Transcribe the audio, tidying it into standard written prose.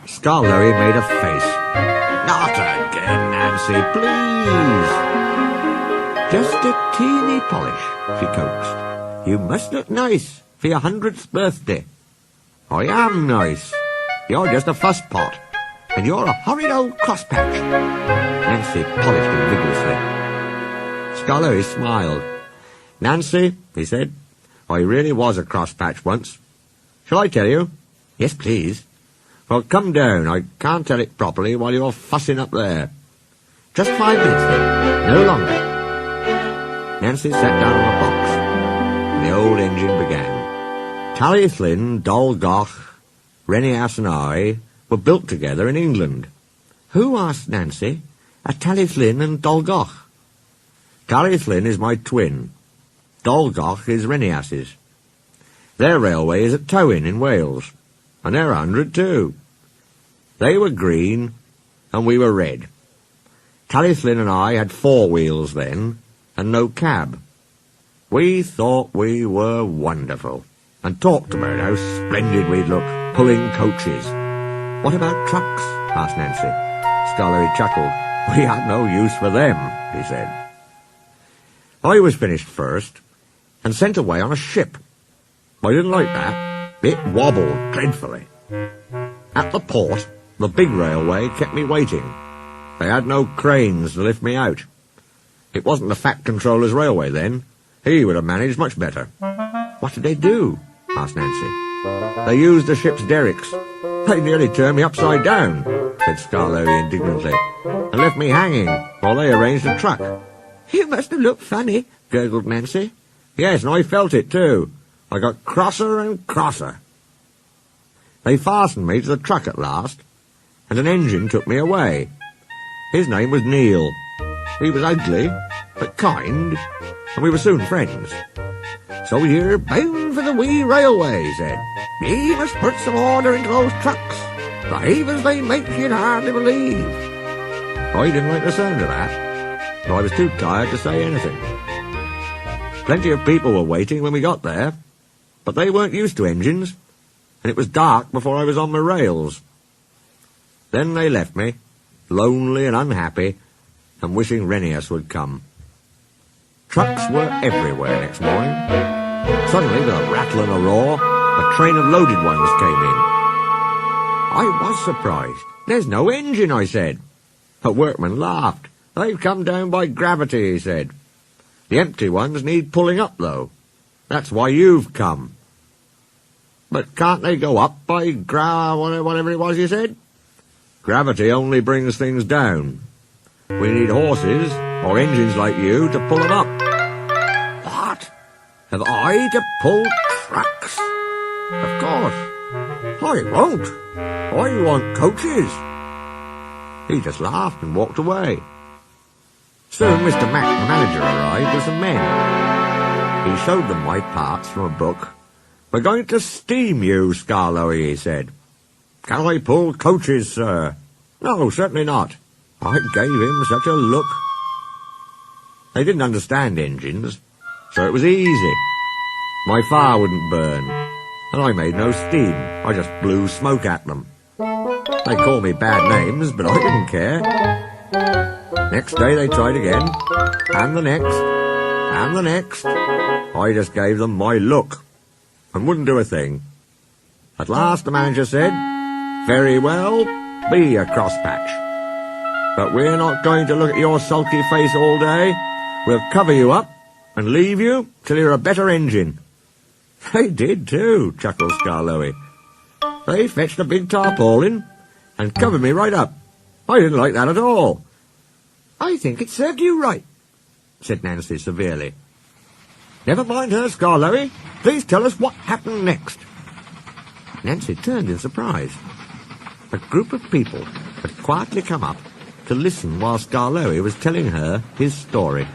Scarlowy made a face. Not again, Nancy, please. Just a teeny polish, she coaxed. You must look nice for your 100th birthday. I am nice. You're just a fusspot, and you're a horrid old crosspatch. Nancy polished him vigorously. Scarlowy smiled. Nancy, he said, I really was a crosspatch once. Shall I tell you? Yes, please. Well, come down. I can't tell it properly while you're fussing up there. Just 5 minutes, then. No longer. Nancy sat down on a box, and the old engine began. Tally-Flynn, Dolgoch, Renias and I were built together in England. Who, asked Nancy, are Tally-Flynn and Dolgoch? Tally-Flynn is my twin. Dolgoch is Renias's. Their railway is at Towyn in Wales, and they're 100 too. They were green, and we were red. Tally-Flynn and I had 4 wheels then, and no cab. We thought we were wonderful, and talked about how splendid we'd look, pulling coaches. What about trucks? Asked Nancy. Scarlowy chuckled. We had no use for them, he said. I was finished first, and sent away on a ship. I didn't like that. It wobbled dreadfully. At the port, the big railway kept me waiting. They had no cranes to lift me out. It wasn't the Fat Controller's railway then. He would have managed much better. What did they do? Asked Nancy. They used the ship's derricks. They nearly turned me upside down, said Scarlowy indignantly, and left me hanging while they arranged a truck. You must have looked funny, gurgled Nancy. Yes, and I felt it too. I got crosser and crosser. They fastened me to the truck at last, and an engine took me away. His name was Neil. He was ugly, but kind, and we were soon friends. So you're bound for the wee railway, he said. Ye must put some order into those trucks. The havens they make you'd hardly believe. I didn't like the sound of that, but I was too tired to say anything. Plenty of people were waiting when we got there, but they weren't used to engines, and it was dark before I was on my rails. Then they left me, lonely and unhappy, and wishing Renias would come. Trucks were everywhere next morning. Suddenly, with a rattle and a roar, a train of loaded ones came in. I was surprised. There's no engine, I said. A workman laughed. They've come down by gravity, he said. The empty ones need pulling up, though. That's why you've come. But can't they go up by whatever it was you said? Gravity only brings things down. We need horses, or engines like you, to pull them up. What? Have I to pull trucks? Of course. I won't. I want coaches. He just laughed and walked away. Soon Mr. Mac, the manager, arrived with some men. He showed them my parts from a book. We're going to steam you, Scarlowy, he said. Can I pull coaches, sir? No, certainly not. I gave him such a look. They didn't understand engines, so it was easy. My fire wouldn't burn, and I made no steam. I just blew smoke at them. They called me bad names, but I didn't care. Next day they tried again, and the next, and the next. I just gave them my look, and wouldn't do a thing. At last the manager said, very well, be a crosspatch. But we're not going to look at your sulky face all day. We'll cover you up and leave you till you're a better engine. They did too, chuckled Scarlowy. They fetched a big tarpaulin and covered me right up. I didn't like that at all. I think it served you right, said Nancy severely. Never mind her, Scarlowy. Please tell us what happened next. Nancy turned in surprise. A group of people had quietly come up to listen while Scarlowy was telling her his story.